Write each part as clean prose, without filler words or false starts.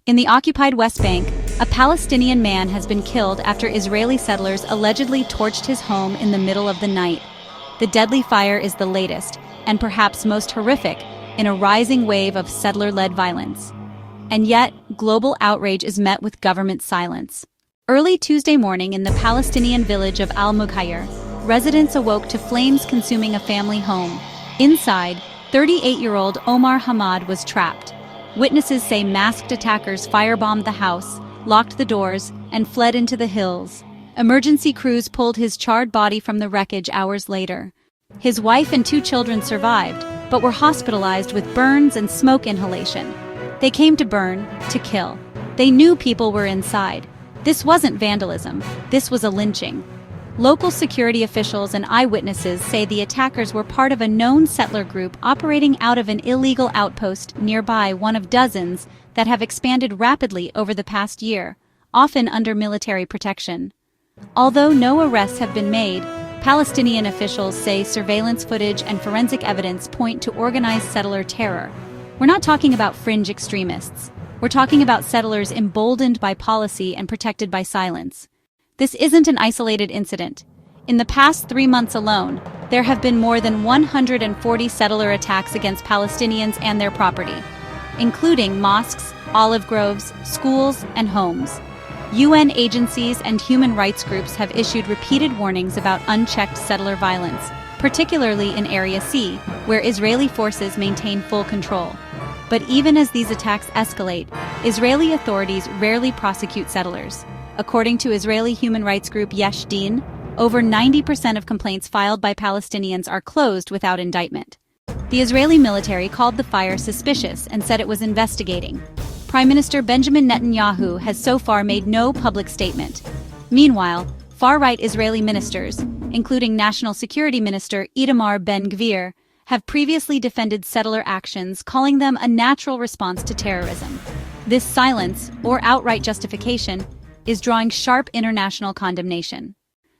In the occupied West Bank, a Palestinian man has been killed after Israeli settlers allegedly torched his home in the middle of the night. The deadly fire is the latest, and perhaps most horrific, in a rising wave of settler-led violence. And yet, global outrage is met with government silence. Early Tuesday morning in the Palestinian village of Al-Mukhayr, residents awoke to flames consuming a family home. Inside, 38-year-old Omar Hamad was trapped. Witnesses say masked attackers firebombed the house, locked the doors, and fled into the hills. Emergency crews pulled his charred body from the wreckage hours later. His wife and 2 children survived, but were hospitalized with burns and smoke inhalation. They came to burn, to kill. They knew people were inside. This wasn't vandalism, this was a lynching. Local security officials and eyewitnesses say the attackers were part of a known settler group operating out of an illegal outpost nearby, one of dozens that have expanded rapidly over the past year, often under military protection. Although no arrests have been made, Palestinian officials say surveillance footage and forensic evidence point to organized settler terror. We're not talking about fringe extremists. We're talking about settlers emboldened by policy and protected by silence. This isn't an isolated incident. In the past 3 months alone, there have been more than 140 settler attacks against Palestinians and their property, including mosques, olive groves, schools, and homes. UN agencies and human rights groups have issued repeated warnings about unchecked settler violence, particularly in Area C, where Israeli forces maintain full control. But even as these attacks escalate, Israeli authorities rarely prosecute settlers. According to Israeli human rights group Yesh Din, over 90% of complaints filed by Palestinians are closed without indictment. The Israeli military called the fire suspicious and said it was investigating. Prime Minister Benjamin Netanyahu has so far made no public statement. Meanwhile, far-right Israeli ministers, including National Security Minister Itamar Ben-Gvir, have previously defended settler actions, calling them a natural response to terrorism. This silence, or outright justification, is drawing sharp international condemnation.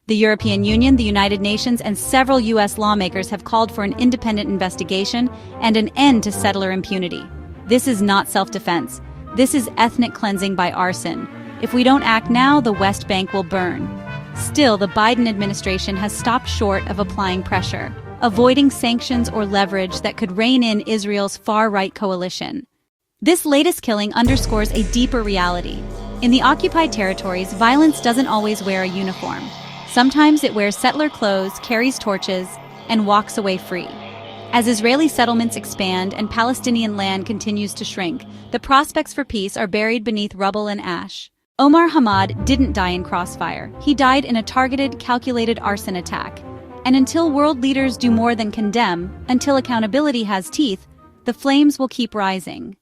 The European Union, the United Nations, and several U.S. lawmakers have called for an independent investigation and an end to settler impunity. This is not self-defense. This is ethnic cleansing by arson. If we don't act now, the West Bank will burn. Still, the Biden administration has stopped short of applying pressure, avoiding sanctions or leverage that could rein in Israel's far-right coalition. This latest killing underscores a deeper reality. In the occupied territories, violence doesn't always wear a uniform. Sometimes it wears settler clothes, carries torches, and walks away free. As Israeli settlements expand and Palestinian land continues to shrink, the prospects for peace are buried beneath rubble and ash. Omar Hamad didn't die in crossfire. He died in a targeted, calculated arson attack. And until world leaders do more than condemn, until accountability has teeth, the flames will keep rising.